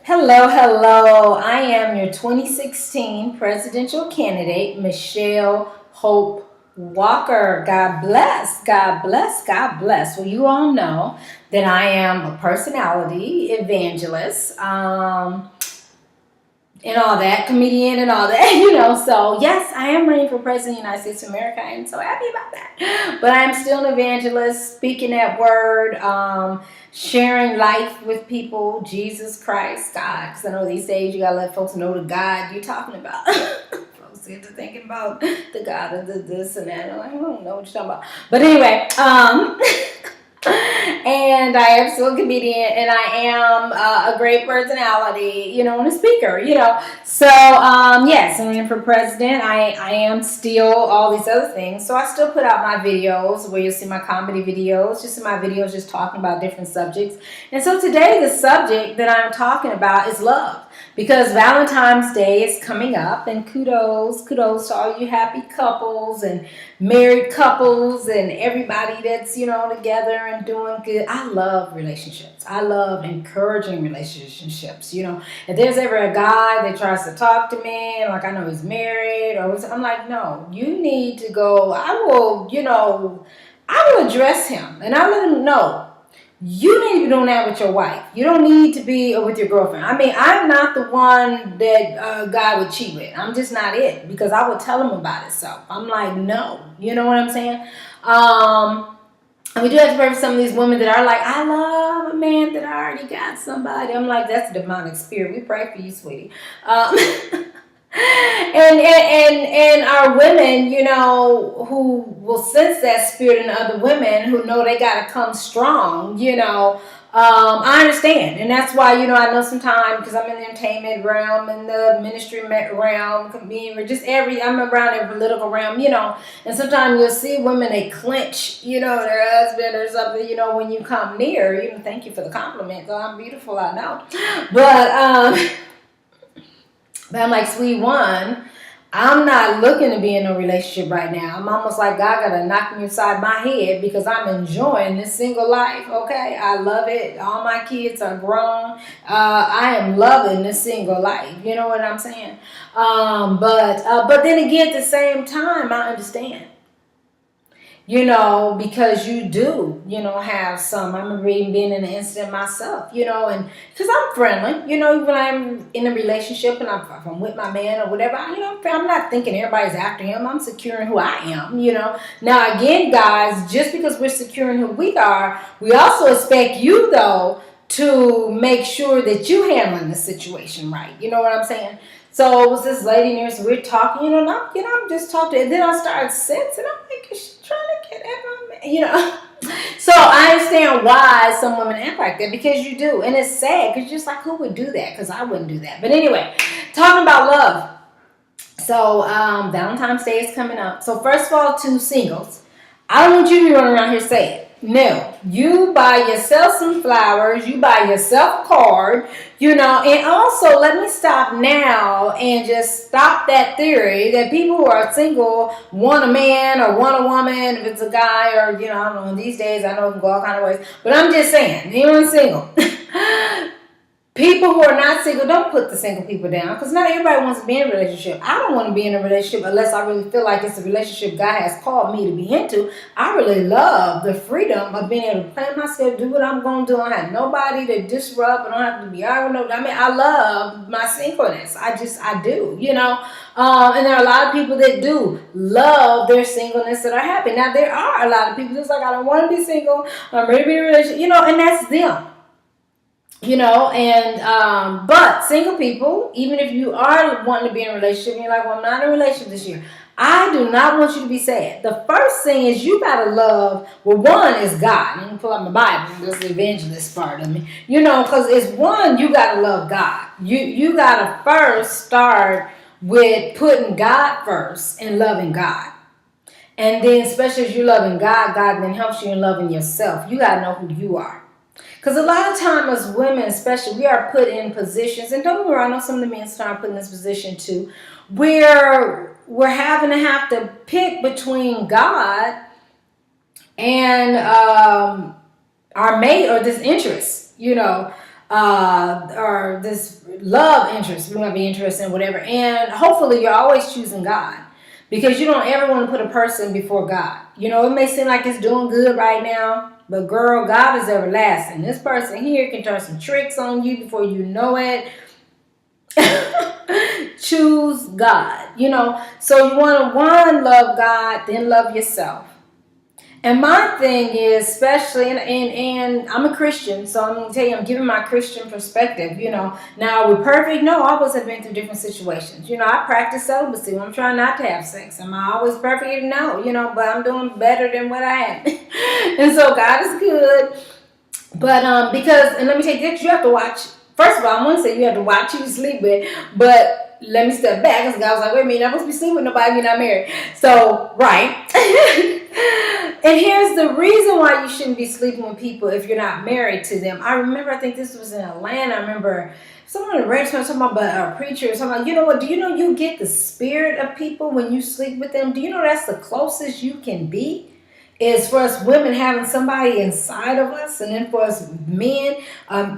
Hello, hello. I am your 2016 presidential candidate, Michelle Hope Walker. God bless, God bless, God bless. Well, you all know that I am a personality evangelist. And all that, comedian and all that, So, yes, I am running for president of the United States of America. I am so happy about that. But I'm still an evangelist, speaking that word, sharing life with people, Jesus Christ, God. Because I know these days you got to let folks know the God you're talking about. Folks get to thinking about the God of this and that. I'm like, I don't know what you're talking about. But anyway, and I am still a comedian, and I am a great personality, and a speaker, So, yes, and for president, I am still all these other things. So I still put out my videos where you'll see my comedy videos, just in my videos, just talking about different subjects. And so today, the subject that I'm talking about is love. Because Valentine's Day is coming up, and kudos to all you happy couples and married couples and everybody that's, together and doing good. I love relationships. I love encouraging relationships. If there's ever a guy that tries to talk to me, like I know he's married, I'm like, no, you need to go. I will address him and I let him know. You need to be doing that with your wife. You don't need to be with your girlfriend. I mean, I'm not the one that a guy would cheat with. I'm just not it, because I would tell him about it. So I'm like, no. You know what I'm saying? And we do have to pray for some of these women that are like, I love a man that already got somebody. I'm like, that's a demonic spirit. We pray for you, sweetie. And our women, who will sense that spirit in other women, who know they got to come strong, I understand. And that's why, I know sometimes, because I'm in the entertainment realm and the ministry realm, I'm around every political realm, and sometimes you'll see women, they clench, their husband or something, when you come near, thank you for the compliment, though I'm beautiful, I know. But I'm like, sweet one, I'm not looking to be in a relationship right now. I'm almost like God got to knock me upside my head, because I'm enjoying this single life, okay? I love it. All my kids are grown. I am loving this single life. You know what I'm saying? But then again, at the same time, I understand. Because you do, have some. I remember even being in an incident myself, and because I'm friendly, when I'm in a relationship and if I'm with my man or whatever, I'm not thinking everybody's after him. I'm securing who I am, Now, again, guys, just because we're securing who we are, we also expect you, though, to make sure that you're handling the situation right. You know what I'm saying? So it was this lady near, so we're talking, and I'm just talking, and then I started sensing, I'm like, is she trying to get at my man? So I understand why some women act like that, because you do, and it's sad, because you're just like, who would do that? Because I wouldn't do that. But anyway, talking about love. So Valentine's Day is coming up. So first of all, to singles, I don't want you to be running around here saying, no, you buy yourself some flowers, you buy yourself a card, and also let me stop now and just stop that theory that people who are single want a man or want a woman, if it's a guy, or, I don't know, these days I know it can go all kind of ways, but I'm just saying, anyone single. People who are not single, don't put the single people down, because not everybody wants to be in a relationship. I don't want to be in a relationship unless I really feel like it's a relationship God has called me to be into. I really love the freedom of being able to plan myself, do what I'm going to do. I don't have nobody to disrupt. I don't have to be arguing. I love my singleness. I do, and there are a lot of people that do love their singleness that are happy. Now, there are a lot of people just like, I don't want to be single. I'm ready to be in a relationship, and that's them. But single people, even if you are wanting to be in a relationship, and you're like, well, I'm not in a relationship this year, I do not want you to be sad. The first thing is you got to love, well, one is God. Let me pull out my Bible. That's the evangelist part of me. Because it's one, you got to love God. You got to first start with putting God first and loving God. And then, especially as you're loving God, God then helps you in loving yourself. You got to know who you are. Because a lot of time as women, especially, we are put in positions, and don't get me wrong, I know some of the men start put in this position too, where we're having to pick between God and our mate or this interest, or this love interest we might be interested in, whatever. And hopefully you're always choosing God, because you don't ever want to put a person before God. You know, it may seem like it's doing good right now, but girl, God is everlasting. This person here can turn some tricks on you before you know it. Choose God, you know. So you want to, one, love God, then love yourself. And my thing is, especially, and I'm a Christian, so I'm going to tell you, I'm giving my Christian perspective, you know. Now, are we perfect? No, all of us have been through different situations. You know, I practice celibacy when I'm trying not to have sex. Am I always perfect? No, you know, but I'm doing better than what I am. And so God is good. But because, and let me take this, you have to watch. First of all, I want to say you have to watch who you sleep with, but let me step back, because God was like, wait a minute, you're not supposed to be sleeping with nobody if you're not married. So, right. And here's the reason why you shouldn't be sleeping with people if you're not married to them. I remember, I think this was in Atlanta. I remember someone in radio talking about a preacher or something. You know what? Do you know you get the spirit of people when you sleep with them? Do you know that's the closest you can be? Is for us women having somebody inside of us, and then for us men,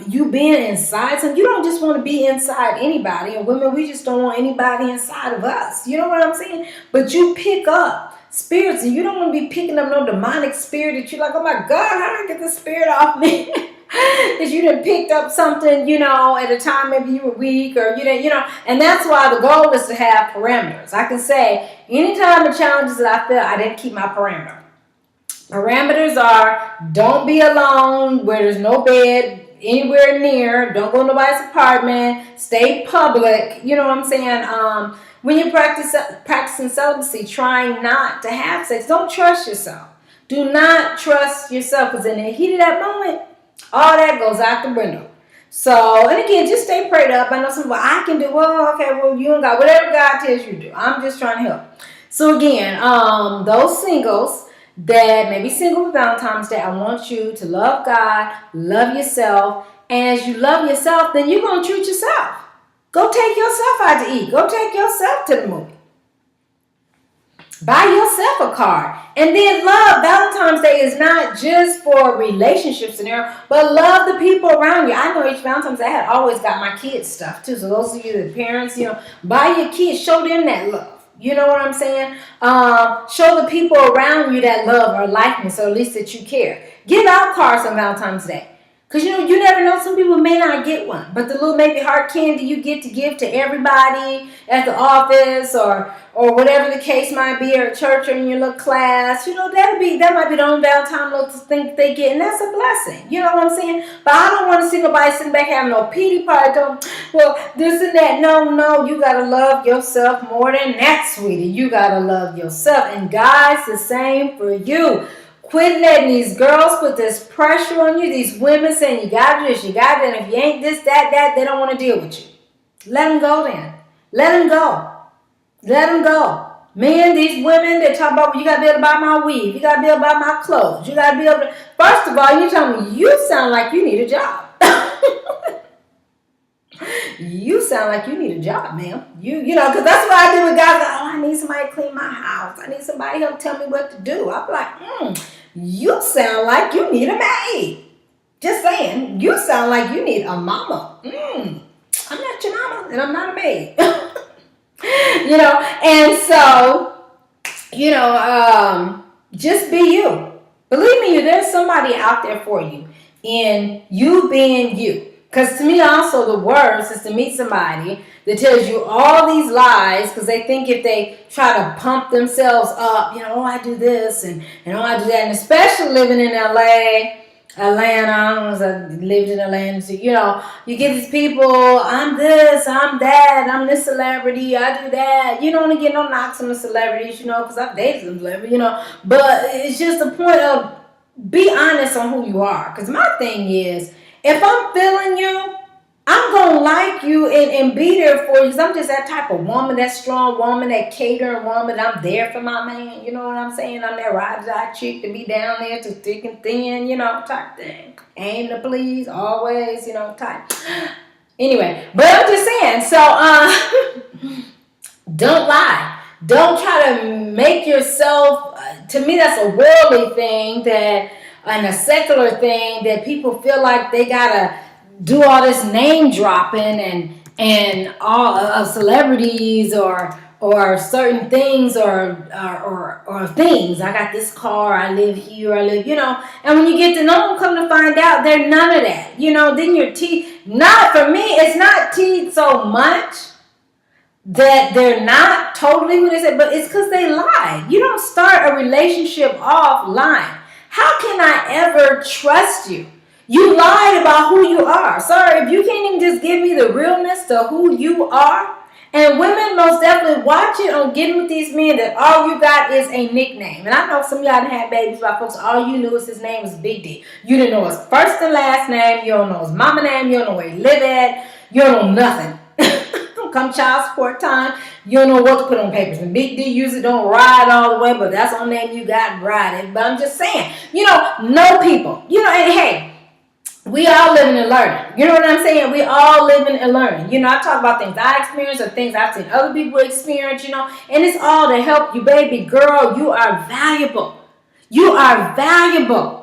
you being inside some. You don't just want to be inside anybody, and women, we just don't want anybody inside of us. You know what I'm saying? But you pick up spirits, and you don't want to be picking up no demonic spirit that you're like, oh my God, how do I get the spirit off me? Because you done picked up something, you know, at a time maybe you were weak, or you didn't, you know. And that's why the goal is to have parameters. I can say anytime the challenges that I felt, I didn't keep my parameter. Parameters are, don't be alone where there's no bed anywhere near. Don't go to nobody's apartment. Stay public. You know what I'm saying? When you're practicing celibacy, trying not to have sex, don't trust yourself. Do not trust yourself, because in the heat of that moment, all that goes out the window. So, and again, just stay prayed up. I know some, well, I can do, well, okay, well, you and God, whatever God tells you to do. I'm just trying to help. So again, those singles that may be single for Valentine's Day, I want you to love God, love yourself, and as you love yourself, then you're going to treat yourself. Go take yourself out to eat. Go take yourself to the movie. Buy yourself a card. And then love. Valentine's Day is not just for relationship scenario, but love the people around you. I know each Valentine's Day I had always got my kids stuff too. So those of you that parents, you know, buy your kids, show them that love. You know what I'm saying? Show the people around you that love or likeness, or at least that you care. Give out cards on Valentine's Day. Because, you know, you never know. Some people may not get one. But the little maybe heart candy you get to give to everybody at the office, or whatever the case might be, or at church, or in your little class, you know, that might be the only Valentine little thing they get. And that's a blessing. You know what I'm saying? But I don't want to see nobody sitting back having no pity party. Well, this and that. No. You got to love yourself more than that, sweetie. You got to love yourself. And guys, the same for you. Quit letting these girls put this pressure on you. These women saying you got to do this, you got to, and if you ain't this, that, they don't want to deal with you. Let them go then. Let them go. Let them go. Men, these women, they talk about, well, you got to be able to buy my weave. You got to be able to buy my clothes. You got to be able to. First of all, you tell me you sound like you need a job. You sound like you need a job, ma'am. You know, because that's what I do with guys. Like, oh, I need somebody to clean my house. I need somebody to help tell me what to do. I'm like, you sound like you need a maid. Just saying. You sound like you need a mama. I'm not your mama, and I'm not a maid. You know, and so, you know, just be you. Believe me, there's somebody out there for you in you being you. Because to me also the worst is to meet somebody that tells you all these lies, because they think if they try to pump themselves up, you know, oh, I do this and oh, I do that. And especially living in Atlanta, I lived in Atlanta, so, you know, you get these people, I'm this, I'm that, I'm this celebrity, I do that. You don't want to get no knocks on the celebrities, you know, because I've dated some celebrities, you know. But it's just the point of be honest on who you are. Because my thing is, if I'm feeling you, I'm going to like you and be there for you, because I'm just that type of woman, that strong woman, that catering woman. I'm there for my man, you know what I'm saying? I'm that ride-or-die chick to be down there to thick and thin, you know, type thing. Aim to please, always, you know, type. Anyway, but I'm just saying, so don't lie. Don't try to make yourself, to me that's a worldly thing, that and a secular thing that people feel like they gotta do all this name dropping and all celebrities or certain things or things. I got this car, I live here, I live, and when you get to know them, come to find out they're none of that. Then your teeth, not for me, it's not teeth so much that they're not totally who they say, but it's because they lie. You don't start a relationship off lying. How can I ever trust you? You lied about who you are. Sorry, if you can't even just give me the realness to who you are. And women most definitely watch it on getting with these men that all you got is a nickname. And I know some of y'all done had babies by folks, all you knew is his name was Big D. You didn't know his first and last name. You don't know his mama name. You don't know where he live at. You don't know nothing. Come child support time, you don't know what to put on papers. And Big D usually don't ride all the way, but that's the only name you got, ride it. But I'm just saying, know people. And hey, we all living and learning. You know what I'm saying? We all living and learning. I talk about things I experienced or things I've seen other people experience, and it's all to help you, baby girl. You are valuable. You are valuable.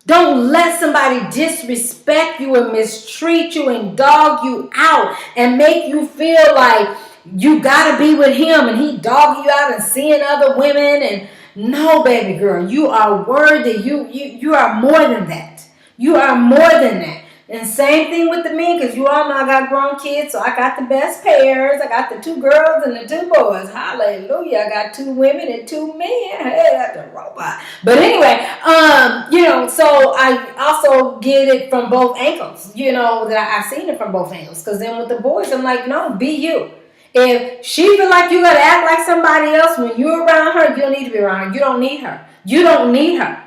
Don't let somebody disrespect you and mistreat you and dog you out and make you feel like you gotta be with him and he dog you out and seeing other women. And no, baby girl, you are worthy. You are more than that. You are more than that. And same thing with the men, because you all know I got grown kids, so I got the best pairs. I got the 2 girls and the 2 boys. Hallelujah. I got 2 women and 2 men. Hey, that's a robot. But anyway, so I also get it from both angles, that I've seen it from both angles. Because then with the boys, I'm like, no, be you. If she feel like you got to act like somebody else when you're around her, you don't need to be around her. You don't need her. You don't need her.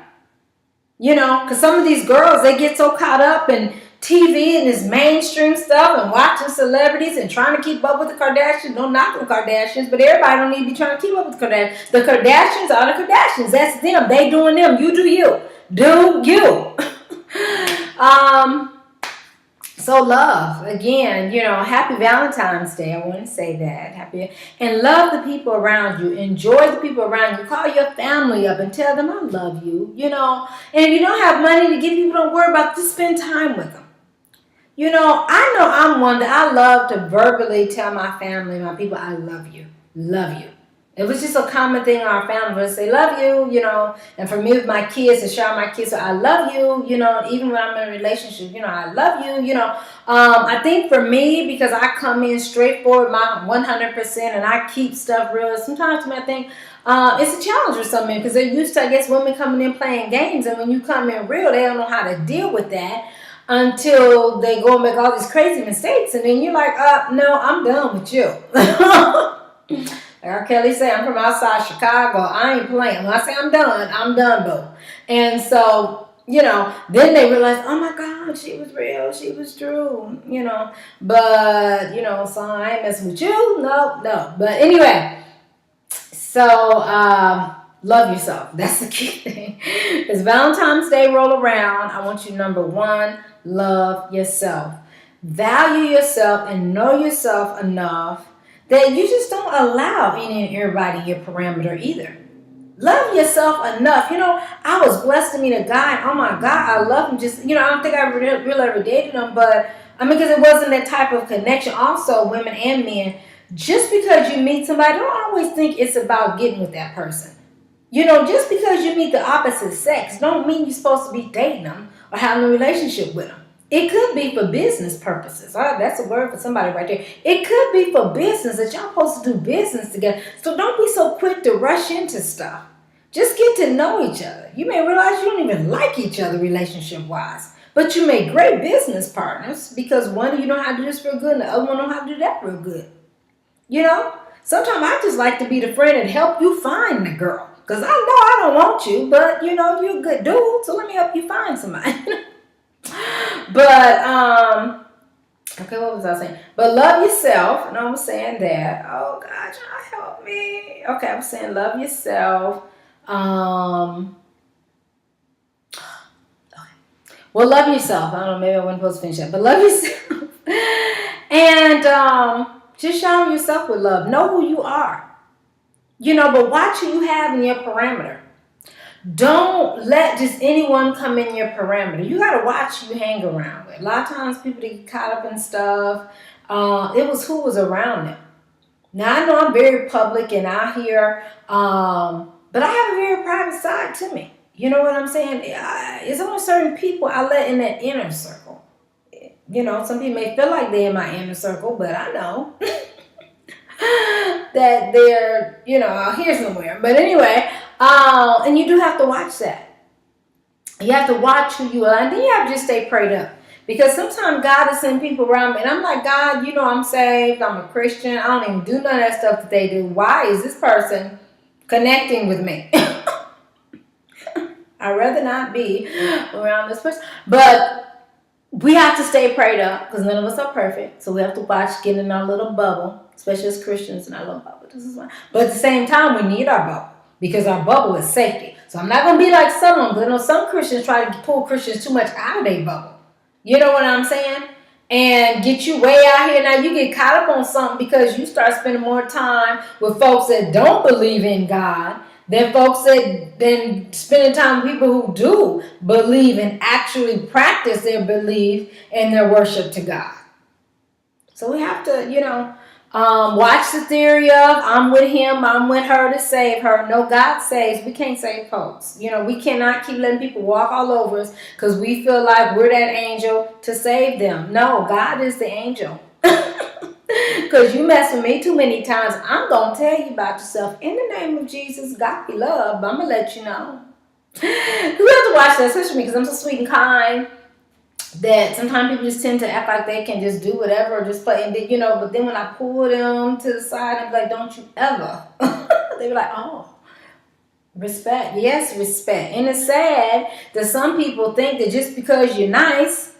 Because some of these girls, they get so caught up in TV and this mainstream stuff and watching celebrities and trying to keep up with the Kardashians. Don't knock the Kardashians, but everybody don't need to be trying to keep up with the Kardashians. The Kardashians are the Kardashians. That's them. They doing them. You do you. Do you. So love, again, happy Valentine's Day. I want to say that. Happy. And love the people around you. Enjoy the people around you. Call your family up and tell them I love you, And if you don't have money to give people, don't worry about it. Just spend time with them. I know I'm one that I love to verbally tell my family, my people, I love you. Love you. It was just a common thing in our family to say, love you, and for me with my kids, to shout my kids, so I love you, even when I'm in a relationship, I love you, I think for me, because I come in straightforward, my 100%, and I keep stuff real, sometimes I think it's a challenge for some men, because they're used to, I guess, women coming in playing games, and when you come in real, they don't know how to deal with that until they go and make all these crazy mistakes, and then you're like, no, I'm done with you. Like R. Kelly said, I'm from outside Chicago. I ain't playing. When I say I'm done, boo. And so, then they realize, oh my God, she was real. She was true, But, so I ain't messing with you. No. But anyway, so love yourself. That's the key thing. As Valentine's Day roll around, I want you, number 1, love yourself. Value yourself and know yourself enough that you just don't allow any and everybody in your parameter either. Love yourself enough. I was blessed to meet a guy. Oh my God, I love him. Just, I don't think I really ever dated him, but because it wasn't that type of connection. Also, women and men, just because you meet somebody, don't always think it's about getting with that person. Just because you meet the opposite sex, don't mean you're supposed to be dating them or having a relationship with them. It could be for business purposes. That's a word for somebody right there. It could be for business that y'all supposed to do business together. So don't be so quick to rush into stuff. Just get to know each other. You may realize you don't even like each other relationship-wise. But you make great business partners because one of you know how to do this real good and the other one know how to do that real good. Sometimes I just like to be the friend and help you find the girl. Because I know I don't want you, but you're a good dude, so let me help you find somebody. But, okay, what was I saying? But love yourself, and I was saying that. Oh, God, y'all help me. Okay, I was saying love yourself. Okay. Well, love yourself. I don't know, maybe I wasn't supposed to finish that, but love yourself. And just shower yourself with love. Know who you are. But watch who you have in your parameter. Don't let just anyone come in your parameter. You got to watch who you hang around with. A lot of times people get caught up in stuff. It was who was around them. Now, I know I'm very public and out here, but I have a very private side to me. You know what I'm saying? It's only certain people I let in that inner circle. Some people may feel like they're in my inner circle, but I know that they're, out here somewhere. But anyway, and you do have to watch that. You have to watch who you are, and then you have to just stay prayed up. Because sometimes God is sending people around me, and I'm like, God, I'm saved, I'm a Christian, I don't even do none of that stuff that they do. Why is this person connecting with me? I'd rather not be around this person. But we have to stay prayed up, because none of us are perfect. So we have to watch getting in our little bubble, especially as Christians in our little bubble. This is why. But at the same time, we need our bubble, because our bubble is safety. So I'm not going to be like some of them. Some Christians try to pull Christians too much out of their bubble. You know what I'm saying? And get you way out here. Now you get caught up on something because you start spending more time with folks that don't believe in God than folks that then spending time with people who do believe and actually practice their belief and their worship to God. So we have to, watch the theory of I'm with him, I'm with her to save her. No, God saves. We can't save folks. We cannot keep letting people walk all over us because we feel like we're that angel to save them. No, God is the angel. Because you mess with me too many times, I'm going to tell you about yourself. In the name of Jesus, God be loved. I'm going to let you know. You have to watch that, especially me, because I'm so sweet and kind. That sometimes people just tend to act like they can just do whatever or just play. And then, but then when I pull them to the side, I'm like, don't you ever. They be like, oh, respect. Yes, respect. And it's sad that some people think that just because you're nice,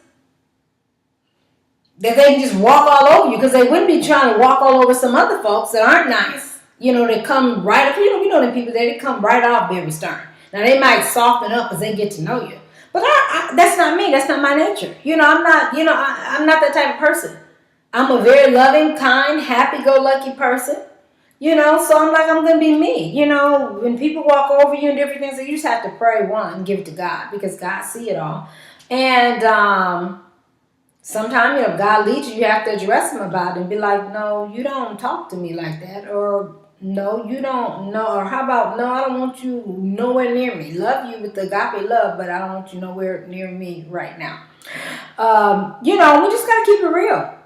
that they can just walk all over you, because they wouldn't be trying to walk all over some other folks that aren't nice. They come right up. Them people there, they come right off very stern. Now, they might soften up as they get to know you. But that's not me. That's not my nature. I'm not, I'm not that type of person. I'm a very loving, kind, happy-go-lucky person. So I'm going to be me. When people walk over you and different things, so you just have to pray, one, give it to God, because God see it all. And sometimes, God leads you, you have to address him about it and be like, no, you don't talk to me like that. Or no, you don't. No, or how about, no, I don't want you nowhere near me. Love you with the agape love, but I don't want you nowhere near me right now. We just got to keep it real.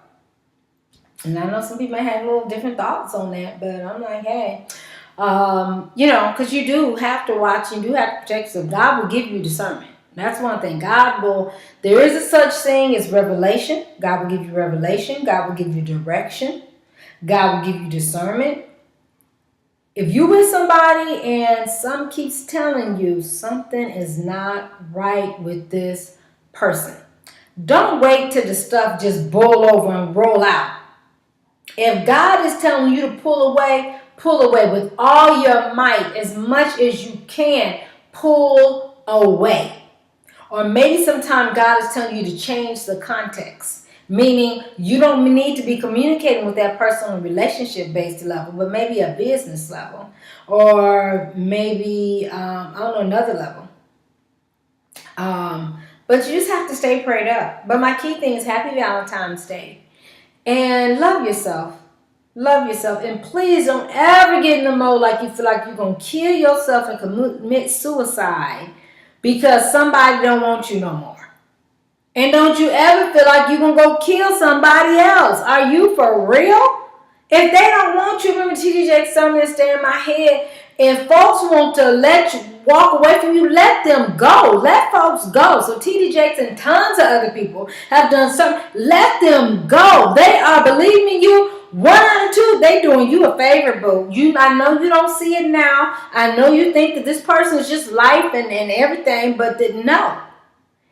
And I know some people may have a little different thoughts on that, but I'm like, hey, because you do have to watch, you do have to protect, so God will give you discernment. That's one thing. There is a such thing as revelation. God will give you revelation. God will give you direction. God will give you discernment. If you with somebody and some keeps telling you something is not right with this person, don't wait till the stuff just boil over and roll out. If God is telling you to pull away with all your might, as much as you can, pull away. Or maybe sometimes God is telling you to change the context. Meaning you don't need to be communicating with that person on a relationship-based level, but maybe a business level. Or maybe, another level. But you just have to stay prayed up. But my key thing is happy Valentine's Day. And love yourself. Love yourself. And please don't ever get in the mode like you feel like you're going to kill yourself and commit suicide because somebody don't want you no more. And don't you ever feel like you're going to go kill somebody else. Are you for real? If they don't want you, remember TD Jakes something that stay in my head. If folks want to let you walk away from you, let them go. Let folks go. So TD Jakes and tons of other people have done something. Let them go. They are believing you. 1 out of 2, they doing you a favor, boo. I know you don't see it now. I know you think that this person is just life and everything, but no.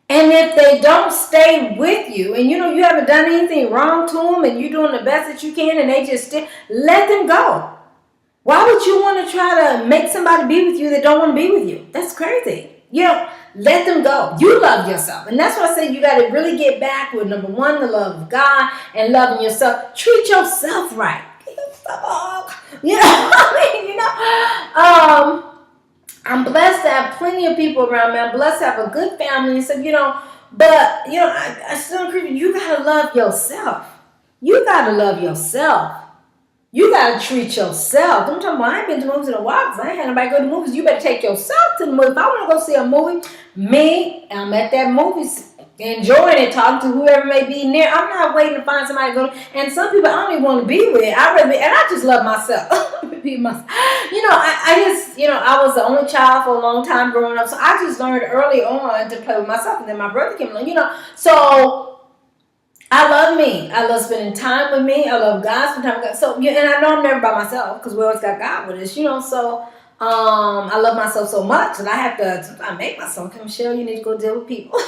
And if they don't stay with you, and you haven't done anything wrong to them, and you're doing the best that you can, and they just let them go. Why would you want to try to make somebody be with you that don't want to be with you? That's crazy. Let them go. You love yourself. And that's why I say you got to really get back with, number 1, the love of God and loving yourself. Treat yourself right. I'm blessed to have plenty of people around me. I'm blessed to have a good family and stuff, But, I still agree. You got to love yourself. You got to love yourself. You got to treat yourself. Don't tell me, I ain't been to movies in a while because I ain't had nobody go to movies. You better take yourself to the movie. If I want to go see a movie, I'm at that movie enjoying it, talking to whoever may be near. I'm not waiting to find somebody to go. And some people I don't even want to be with. And I just love myself. Be myself. I was the only child for a long time growing up, so I just learned early on to play with myself. And then my brother came along, So I love me. I love spending time with me. I love God, spending time with God. So, and I know I'm never by myself because we always got God with us, So, I love myself so much, and I have to sometimes make myself. Okay, Michelle, you need to go deal with people.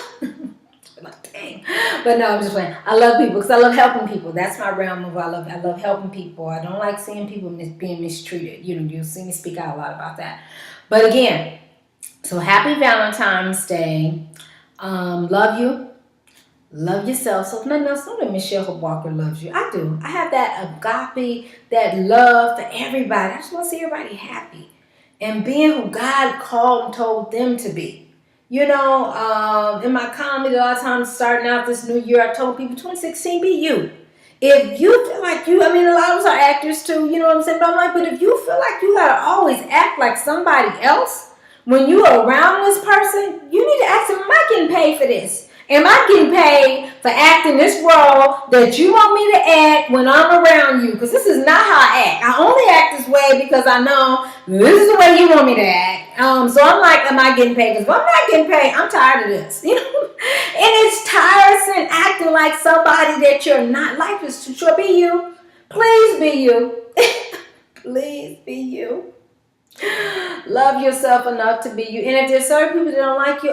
Like, dang. But no, I'm just playing. I love people because I love helping people. That's my realm of I love helping people. I don't like seeing people being mistreated. You'll see me speak out a lot about that. But again, so happy Valentine's Day. Love you. Love yourself. So if nothing else, know that Michelle Hope Walker loves you. I do. I have that agape, that love for everybody. I just want to see everybody happy and being who God called and told them to be. In my comedy, a lot of times starting out this new year, I told people 2016, be you. If you feel like a lot of us are actors too, you know what I'm saying? But I'm like, but if you feel like you gotta always act like somebody else when you are around this person, you need to ask them, am I getting paid for this? Am I getting paid for acting this role that you want me to act when I'm around you? Because this is not how I act. I only act this way because I know this is the way you want me to act. So I'm like, am I getting paid? Because if I'm not getting paid, I'm tired of this. And it's tiresome acting like somebody that you're not. Life is too short. Be you. Please be you. Please be you. Love yourself enough to be you. And if there's certain people that don't like you,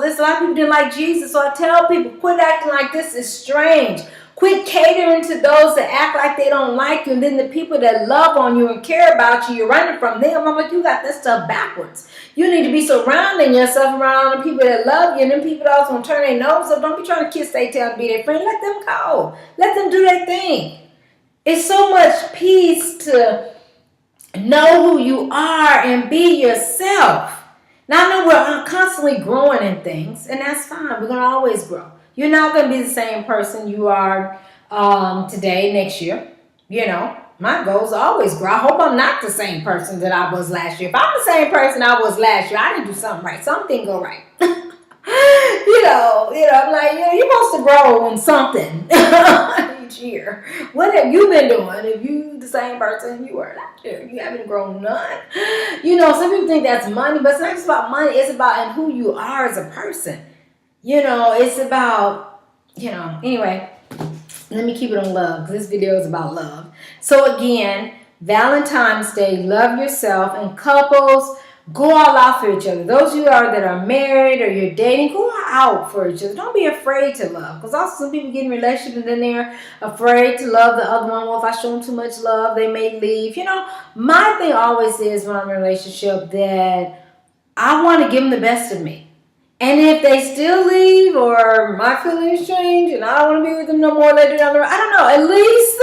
there's a lot of people that didn't like Jesus. So I tell people, quit acting like this is strange. Quit catering to those that act like they don't like you. And then the people that love on you and care about you, you're running from them. I'm like, you got this stuff backwards. You need to be surrounding yourself around the people that love you. And then people that also want to turn their nose up. Don't be trying to kiss their tail to be their friend. Let them go. Let them do their thing. It's so much peace to know who you are and be yourself. Now, I know we're constantly growing in things, and that's fine. We're going to always grow. You're not going to be the same person you are today, next year. My goals always grow. I hope I'm not the same person that I was last year. If I'm the same person I was last year, I didn't do something right. Something didn't go right. I'm like, you're supposed to grow in something each year. What have you been doing? If you the same person you were last year, you haven't grown none. Some people think that's money, but it's not just about money. It's about who you are as a person. It's about, anyway, let me keep it on love because this video is about love. So again, Valentine's Day, love yourself, and couples, go all out for each other. Those of you that are married or you're dating, go out for each other. Don't be afraid to love. Because also some people get in relationships and then they're afraid to love the other one. Well, if I show them too much love, they may leave. My thing always is when I'm in a relationship that I want to give them the best of me. And if they still leave or my feelings change and I don't want to be with them no more later down the road, I don't know. At least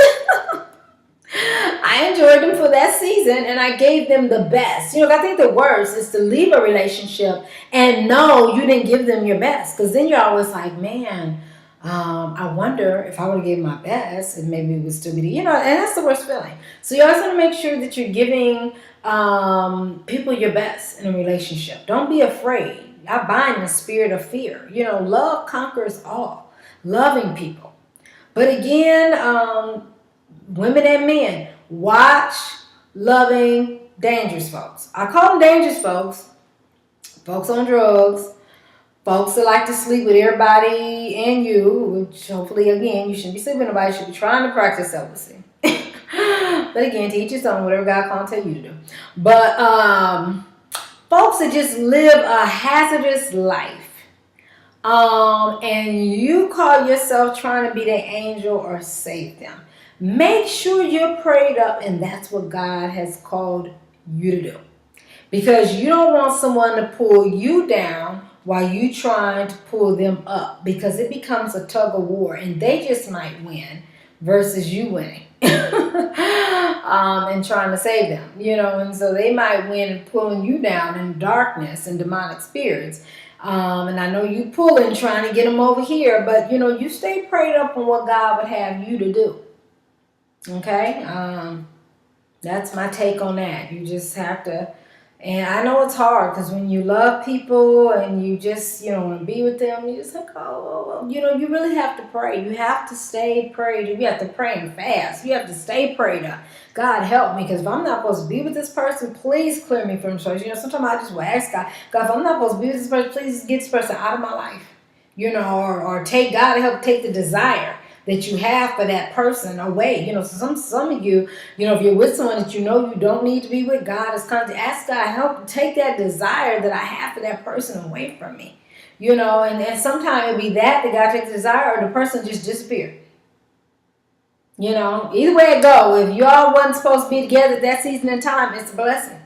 I enjoyed them for that season and I gave them the best. I think the worst is to leave a relationship and know you didn't give them your best. Because then you're always like, man, I wonder if I would have given my best and maybe it would still be and that's the worst feeling. So you always want to make sure that you're giving people your best in a relationship. Don't be afraid. I bind the spirit of fear. Love conquers all. Loving people. But again, women and men, watch loving dangerous folks. I call them dangerous folks. Folks on drugs. Folks that like to sleep with everybody and you, which hopefully, again, you shouldn't be sleeping with nobody. You should be trying to practice celibacy. But again, to each his own, whatever God can't tell you to do. But folks that just live a hazardous life. And you call yourself trying to be the angel or save them. Make sure you're prayed up and that's what God has called you to do. Because you don't want someone to pull you down while you trying to pull them up. Because it becomes a tug of war and they just might win. versus you winning. And trying to save them, and so they might win pulling you down in darkness and demonic spirits. And I know you pulling, trying to get them over here, but you stay prayed up on what God would have you to do. Okay? That's my take on that. You just have to, and I know it's hard because when you love people and you just, want to be with them, you just like, you really have to pray. You have to stay prayed. You have to pray and fast. You have to stay prayed up. God help me, because if I'm not supposed to be with this person, please clear me from this person. Sometimes I just will ask God, if I'm not supposed to be with this person, please get this person out of my life. Or take God to help take the desire that you have for that person away. So some of you, if you're with someone that you don't need to be with, God is coming to ask God help take that desire that I have for that person away from me. And sometimes it'll be that God takes the desire, or the person just disappeared. Either way it go, if y'all wasn't supposed to be together at that season and time, it's a blessing.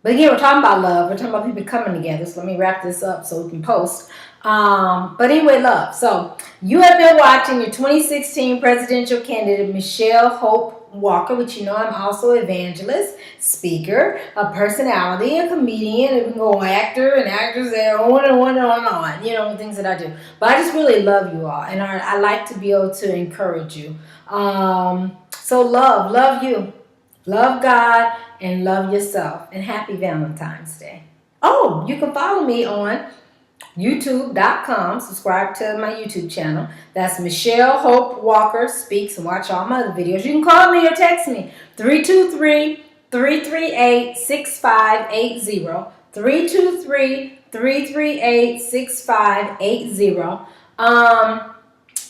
But again, we're talking about love. We're talking about people coming together. So let me wrap this up so we can post. But anyway, love. So you have been watching your 2016 presidential candidate, Michelle Hope Walker, which I'm also an evangelist, speaker, a personality, a comedian, an actor, and actress, and on and on and on, things that I do. But I just really love you all, and I like to be able to encourage you. So love you. Love God and love yourself. And happy Valentine's Day. Oh, you can follow me on youtube.com. Subscribe to my YouTube channel. That's Michelle Hope Walker Speaks, and watch all my other videos. You can call me or text me. 323-338-6580. 323-338-6580.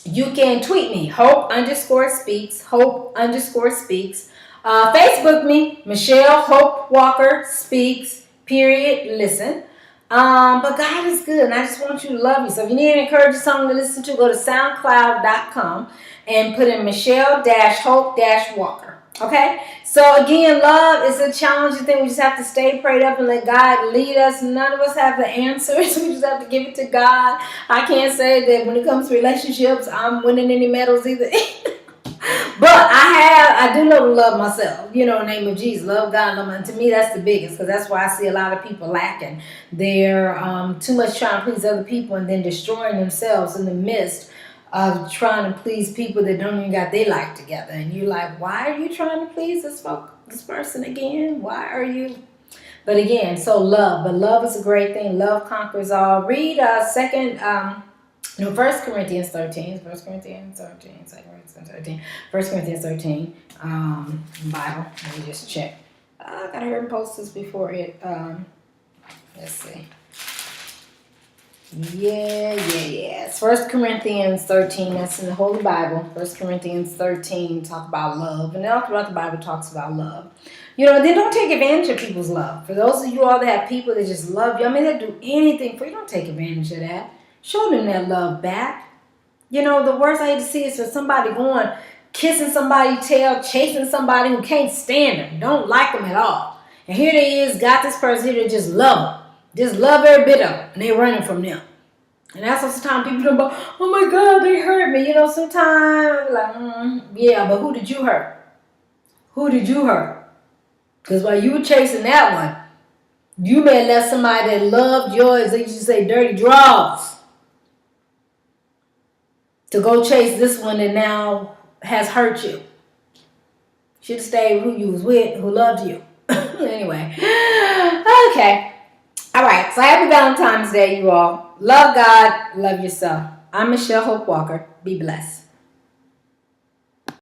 You can tweet me, Hope_Speaks, Hope_Speaks. Facebook me, Michelle Hope Walker Speaks, period, listen. But God is good, and I just want you to love you. So if you need an encouraging song to listen to, go to SoundCloud.com and put in Michelle-Hope-Walker. Okay? So again, love is a challenging thing. We just have to stay prayed up and let God lead us. None of us have the answers. We just have to give it to God. I can't say that when it comes to relationships, I'm winning any medals either. But I do know to love myself, in the name of Jesus. Love God, love myself. To me, that's the biggest, because that's why I see a lot of people lacking. They're too much trying to please other people and then destroying themselves in the midst of trying to please people that don't even got their life together. And you're like, why are you trying to please this person again? Why are you? But again, so love. But love is a great thing. Love conquers all. Read 1 Corinthians 13. 1 Corinthians 13. 2 Corinthians 13. 1 Corinthians 13. Bible. Let me just check. I gotta hear him post this before it. Let's see. Yeah. It's 1 Corinthians 13. That's in the Holy Bible. 1 Corinthians 13 talk about love. And all throughout the Bible talks about love. Then don't take advantage of people's love. For those of you all that have people that just love you, they'll do anything for you. Don't take advantage of that. Show them that love back. The worst I hate to see is for somebody going, kissing somebody's tail, chasing somebody who can't stand them, don't like them at all. And here they is, got this person here that just love them. Just love every bit of them. And they're running from them. And that's what sometimes people do about, oh my God, they hurt me. Sometimes, like, yeah, but who did you hurt? Who did you hurt? Because while you were chasing that one, you may have left somebody that loved yours, they used to say dirty draws, to go chase this one that now has hurt you. Should have stayed who you was with, who loved you. Anyway. Okay. All right. So happy Valentine's Day, you all. Love God. Love yourself. I'm Michelle Hope Walker. Be blessed.